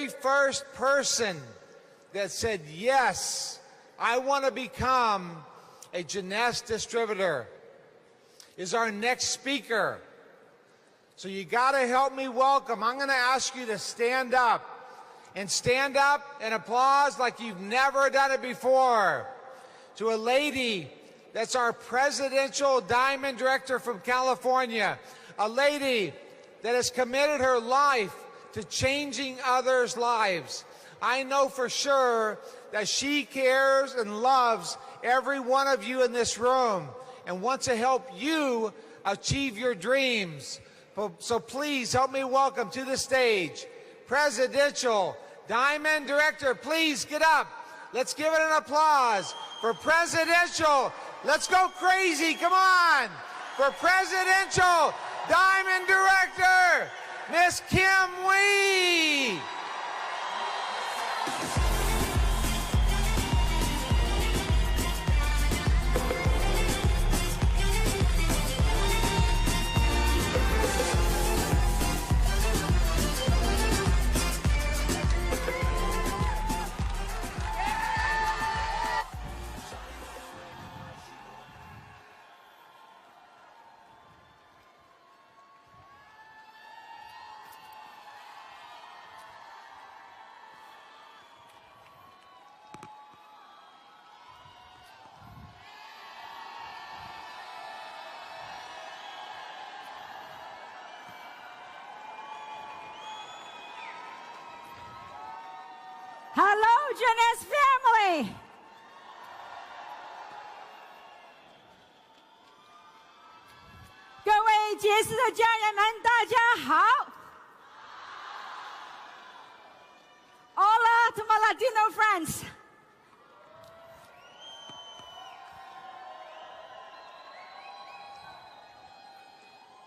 first person that said, yes, I want to become a Jeunesse distributor is our next speaker. So you got to help me welcome. I'm going to ask you to stand up and applause like you've never done it before to a lady that's our presidential Diamond Director from California, a lady that has committed her life to changing others' lives. I know for sure that she cares and loves every one of you in this room and wants to help you achieve your dreams. So please help me welcome to the stage, Presidential Diamond Director. Please get up. Let's give it an applause for Presidential. Let's go crazy. Come on. For Presidential Diamond Director, Miss Kim Hui. Hello, Jeunesse family! 各位杰斯的家人们，大家好 ！Hola to my Latino friends.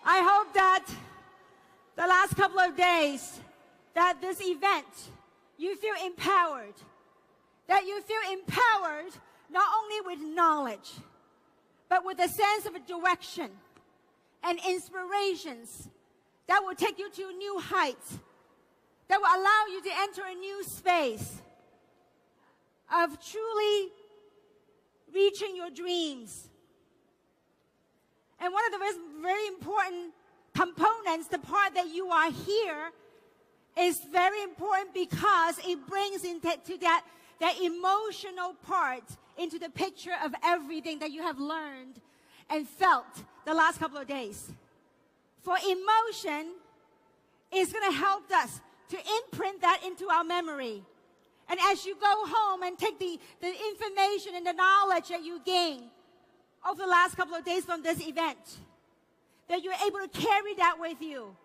I hope that the last couple of days, that this event, you feel empowered. That you feel empowered not only with knowledge, but with a sense of direction and inspirations that will take you to new heights, that will allow you to enter a new space of truly reaching your dreams. And one of the very important components, the part that you are here, is very important because it brings into that emotional part into the picture of everything that you have learned and felt the last couple of days. For emotion is going to help us to imprint that into our memory. And as you go home and take the information and the knowledge that you gain over the last couple of days from this event, that you're able to carry that with you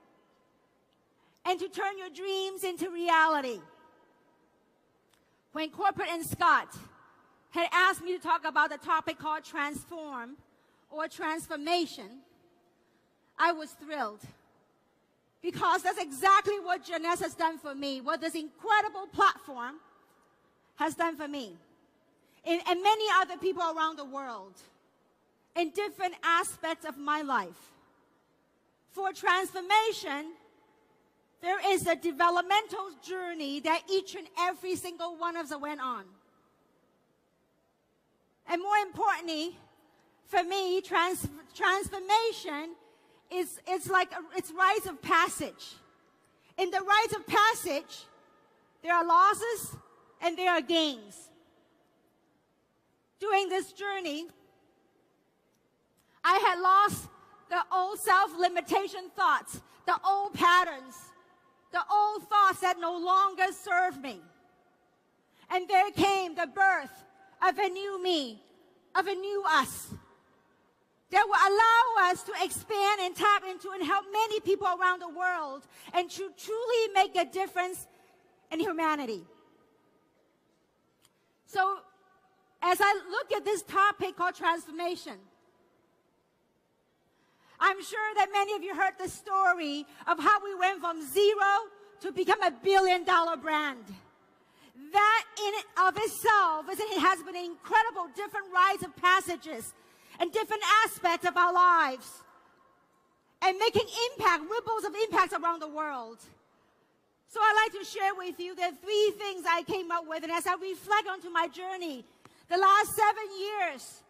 and to turn your dreams into reality. When Corporate and Scott had asked me to talk about a topic called transform or transformation, I was thrilled. Because that's exactly what Jeunesse has done for me, what this incredible platform has done for me, and many other people around the world, in different aspects of my life. For transformation, there is a developmental journey that each and every single one of us went on. And more importantly, for me, transformation it's like it's rites of passage. In the rites of passage, there are losses and there are gains. During this journey, I had lost the old self-limitation thoughts, the old patterns, the old thoughts that no longer serve me. And there came the birth of a new me, of a new us, that will allow us to expand and tap into and help many people around the world and to truly make a difference in humanity. So, as I look at this topic called transformation, I'm sure that many of you heard the story of how we went from zero to become a billion-dollar brand. That in and of itself, it has been incredible different rites of passages and different aspects of our lives and making impact, ripples of impact around the world. So I'd like to share with you the 3 things I came up with, and as I reflect onto my journey, the last 7 years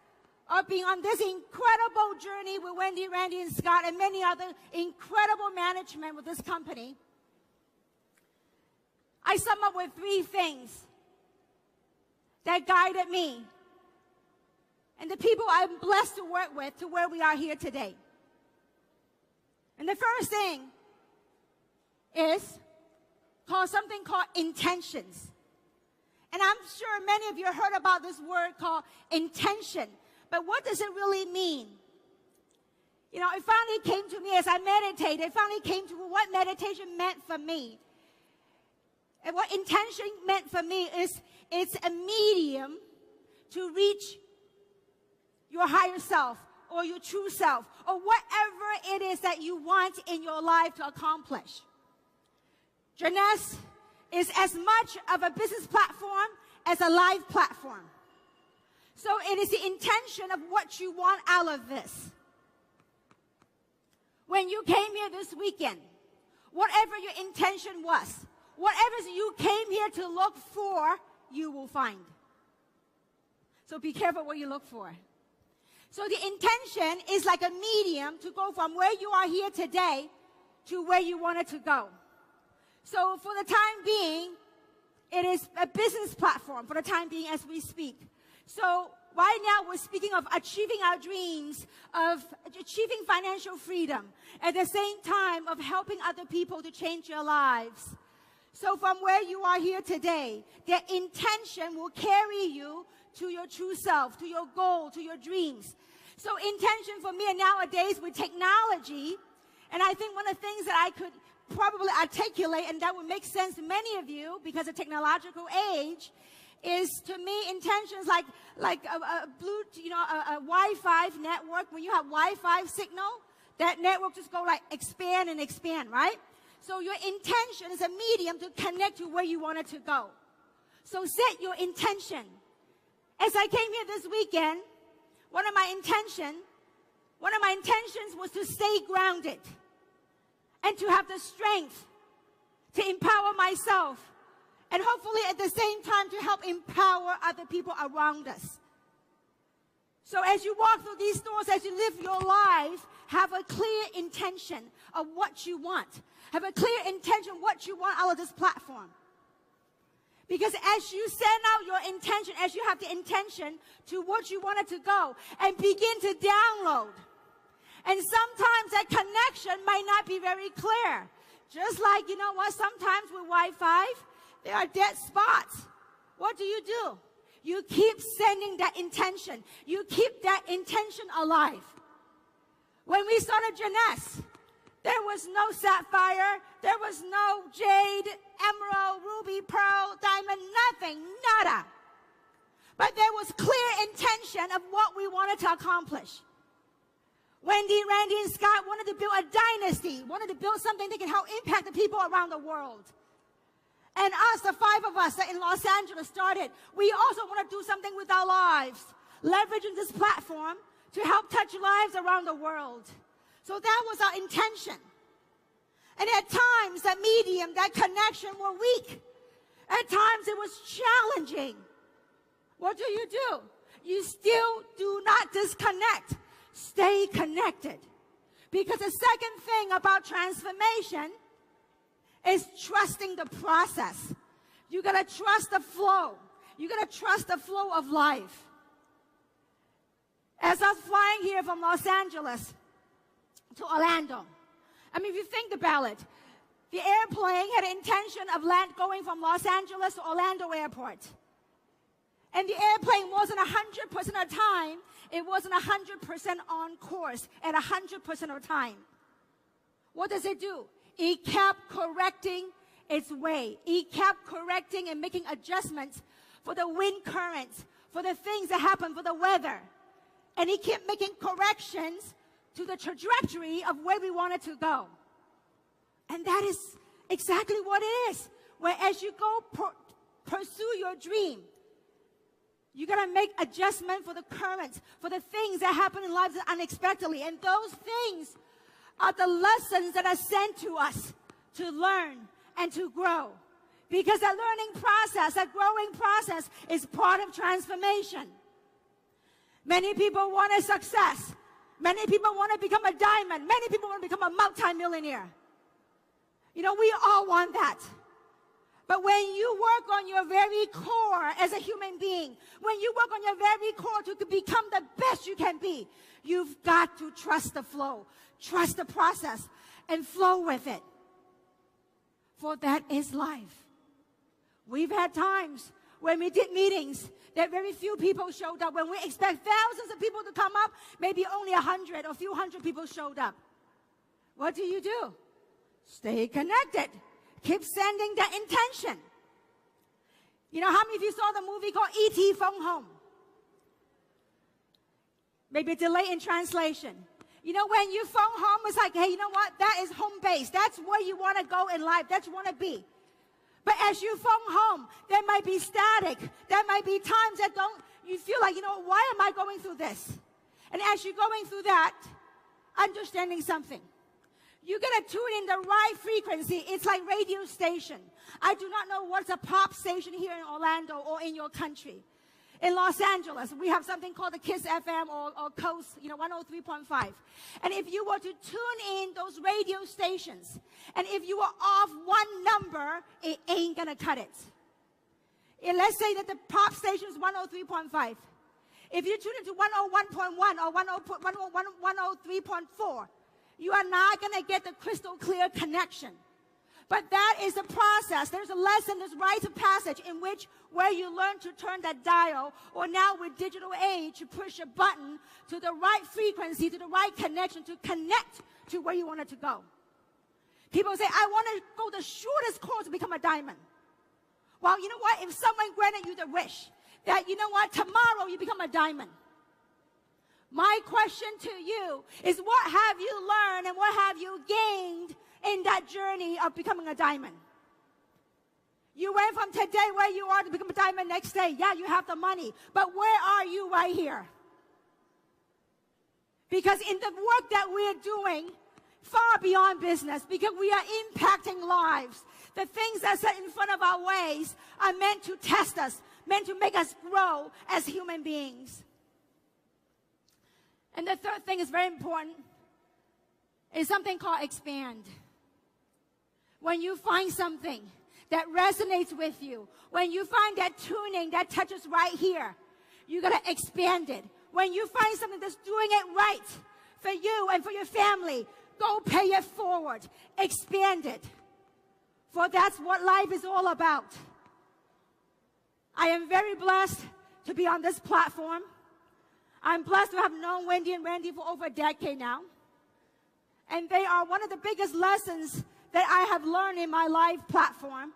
of being on this incredible journey with Wendy, Randy, and Scott, and many other incredible management with this company, I sum up with 3 things that guided me and the people I'm blessed to work with to where we are here today. And the first thing is something called intentions. And I'm sure many of you heard about this word called intention. But what does it really mean? You know, it finally came to me as I meditated. It finally came to what meditation meant for me. And what intention meant for me is it's a medium to reach your higher self or your true self or whatever it is that you want in your life to accomplish. Jeunesse is as much of a business platform as a live platform. So it is the intention of what you want out of this. When you came here this weekend, whatever your intention was, whatever you came here to look for, you will find. So be careful what you look for. So the intention is like a medium to go from where you are here today to where you wanted to go. So for the time being, it is a business platform for the time being as we speak. So right now we're speaking of achieving our dreams, of achieving financial freedom, at the same time of helping other people to change their lives. So from where you are here today, the intention will carry you to your true self, to your goal, to your dreams. So intention for me nowadays with technology, and I think one of the things that I could probably articulate, and that would make sense to many of you because of technological age, is to me intentions like a Wi-Fi network. When you have Wi-Fi signal, that network just go like expand and expand, right? So your intention is a medium to connect to where you want it to go. So set your intention. As I came here this weekend, one of my intentions was to stay grounded and to have the strength to empower myself and hopefully at the same time to help empower other people around us. So as you walk through these doors, as you live your life, have a clear intention of what you want. Have a clear intention of what you want out of this platform. Because as you send out your intention, as you have the intention to what you want it to go, and begin to download. And sometimes that connection might not be very clear. Just like, you know what, sometimes with Wi-Fi, there are dead spots. What do? You keep sending that intention. You keep that intention alive. When we started Jeunesse, there was no sapphire, there was no jade, emerald, ruby, pearl, diamond, nothing, nada. But there was clear intention of what we wanted to accomplish. Wendy, Randy, and Scott wanted to build a dynasty, wanted to build something that can help impact the people around the world. And us, the 5 of us that in Los Angeles started, we also want to do something with our lives, leveraging this platform to help touch lives around the world. So that was our intention. And at times, that medium, that connection were weak. At times, it was challenging. What do? You still do not disconnect. Stay connected. Because the second thing about transformation is trusting the process. You gotta trust the flow. You gotta trust the flow of life. As I was flying here from Los Angeles to Orlando, I mean, if you think about it, the airplane had an intention of going from Los Angeles to Orlando Airport. And the airplane wasn't 100% of the time. It wasn't 100% on course at 100% of the time. What does it do? It kept correcting its way. It kept correcting and making adjustments for the wind currents, for the things that happen, for the weather. And it kept making corrections to the trajectory of where we wanted to go. And that is exactly what it is. Where as you go pursue your dream, you gotta make adjustment for the currents, for the things that happen in lives unexpectedly. And those things are the lessons that are sent to us to learn and to grow. Because that learning process, that growing process is part of transformation. Many people want a success. Many people want to become a diamond. Many people want to become a multimillionaire. You know, we all want that. But when you work on your very core as a human being, when you work on your very core to become the best you can be, you've got to trust the flow, trust the process, and flow with it. For that is life. We've had times when we did meetings that very few people showed up. When we expect thousands of people to come up, maybe only 100 or a few hundred people showed up. What do? Stay connected. Keep sending that intention. You know, how many of you saw the movie called E.T. Phone Home? Maybe a delay in translation. You know, when you phone home, it's like, hey, you know what? That is home base. That's where you want to go in life. That's where you want to be. But as you phone home, there might be static. There might be times that you feel like, you know, why am I going through this? And as you're going through that, understanding something. You're going to tune in the right frequency. It's like radio station. I do not know what's a pop station here in Orlando or in your country. In Los Angeles, we have something called the KISS FM or Coast, 103.5. And if you were to tune in those radio stations, and if you were off one number, it ain't going to cut it. And let's say that the pop station is 103.5. If you tune into 101.1 or 103.4, you are not going to get the crystal clear connection. But that is the process. There's a lesson, there's rites of passage in which where you learn to turn that dial, or now with digital age, you push a button to the right frequency, to the right connection, to connect to where you want it to go. People say, I want to go the shortest course to become a diamond. Well, you know what? If someone granted you the wish that, you know what, tomorrow you become a diamond. My question to you is, what have you learned and what have you gained in that journey of becoming a diamond? You went from today where you are to become a diamond next day. Yeah, you have the money. But where are you right here? Because in the work that we're doing, far beyond business, because we are impacting lives, the things that are set in front of our ways are meant to test us, meant to make us grow as human beings. And the third thing is very important, is something called expand. When you find something that resonates with you, when you find that tuning that touches right here, you got to expand it. When you find something that's doing it right for you and for your family, go pay it forward. Expand it. For that's what life is all about. I am very blessed to be on this platform. I'm blessed to have known Wendy and Randy for over a decade now. And they are one of the biggest lessons that I have learned in my live platform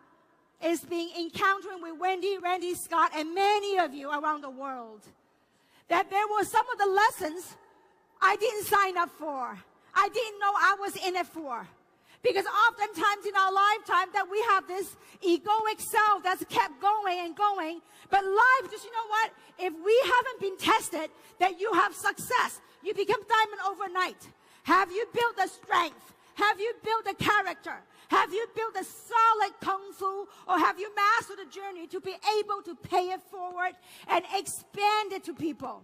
is encountering with Wendy, Randy, Scott, and many of you around the world. That there were some of the lessons I didn't sign up for. I didn't know I was in it for. Because oftentimes in our lifetime that we have this egoic self that's kept going and going. But life, just you know what? If we haven't been tested that you have success, you become diamond overnight. Have you built the strength? Have you built the character? Have you built a solid kung fu? Or have you mastered the journey to be able to pay it forward and expand it to people?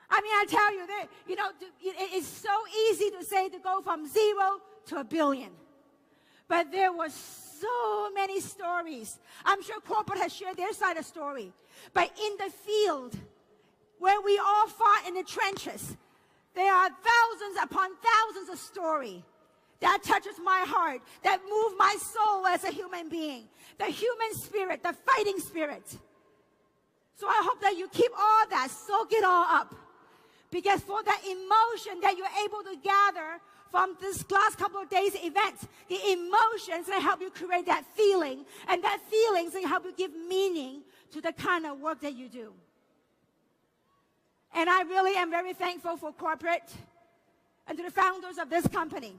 I mean, I tell you, it's so easy to say to go from 0 to 1 billion. But there were so many stories. I'm sure corporate has shared their side of the story. But in the field, where we all fought in the trenches, there are thousands upon thousands of stories that touches my heart, that move my soul as a human being. The human spirit, the fighting spirit. So I hope that you keep all that, soak it all up. Because for that emotion that you're able to gather from this last couple of days event, the emotions will help you create that feeling, and that feelings will help you give meaning to the kind of work that you do. And I really am very thankful for corporate and to the founders of this company.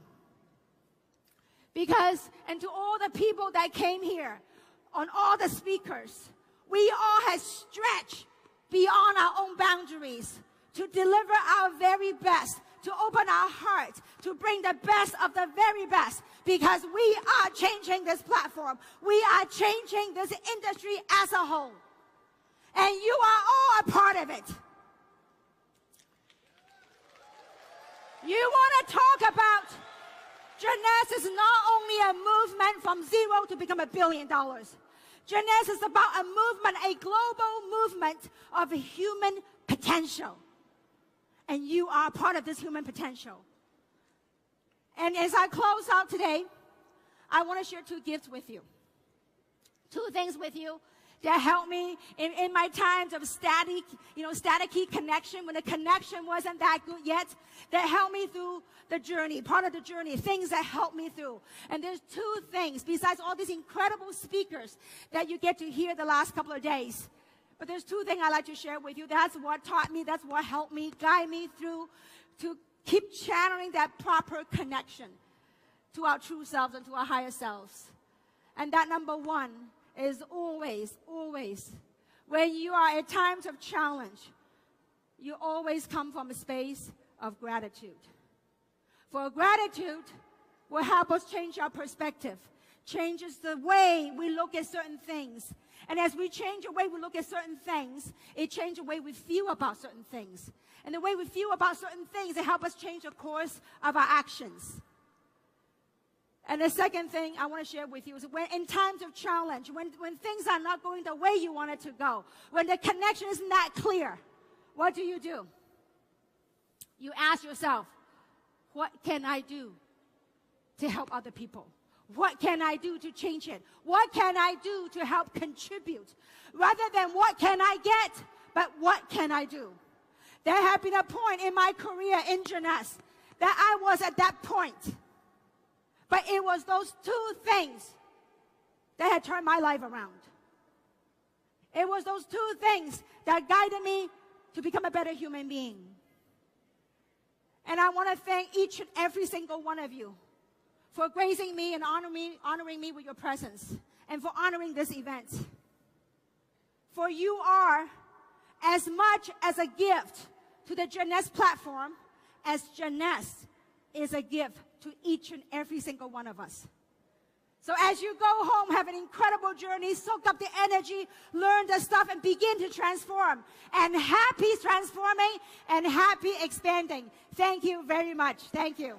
Because, and to all the people that came here, on all the speakers, we all have stretched beyond our own boundaries to deliver our very best, to open our hearts, to bring the best of the very best, because we are changing this platform. We are changing this industry as a whole. And you are all a part of it. You want to talk about Jeunesse is not only a movement from zero to become $1 billion. Jeunesse is about a movement, a global movement of human potential. And you are part of this human potential. And as I close out today, I want to share 2 gifts with you. 2 things with you that helped me in my times of staticky connection, when the connection wasn't that good yet, that helped me through the journey, part of the journey, things that helped me through. And there's 2 things, besides all these incredible speakers that you get to hear the last couple of days. But there's 2 things I'd like to share with you. That's what taught me, that's what helped me, guide me through to keep channeling that proper connection to our true selves and to our higher selves. And that number 1 is always, when you are at times of challenge, you always come from a space of gratitude. For gratitude will help us change our perspective, changes the way we look at certain things. And as we change the way we look at certain things, it changes the way we feel about certain things. And the way we feel about certain things, it helps us change the course of our actions. And the second thing I want to share with you is when in times of challenge, when things are not going the way you want it to go, when the connection isn't that clear, what do? You ask yourself, what can I do to help other people? What can I do to change it? What can I do to help contribute? Rather than what can I get, but what can I do? There had been a point in my career in Jeunesse that I was at that point. But it was those 2 things that had turned my life around. It was those 2 things that guided me to become a better human being. And I want to thank each and every single one of you for gracing me and honoring me with your presence, and for honoring this event. For you are as much as a gift to the Jeunesse platform as Jeunesse is a gift to each and every single one of us. So as you go home, have an incredible journey, soak up the energy, learn the stuff, and begin to transform. And happy transforming and happy expanding. Thank you very much. Thank you.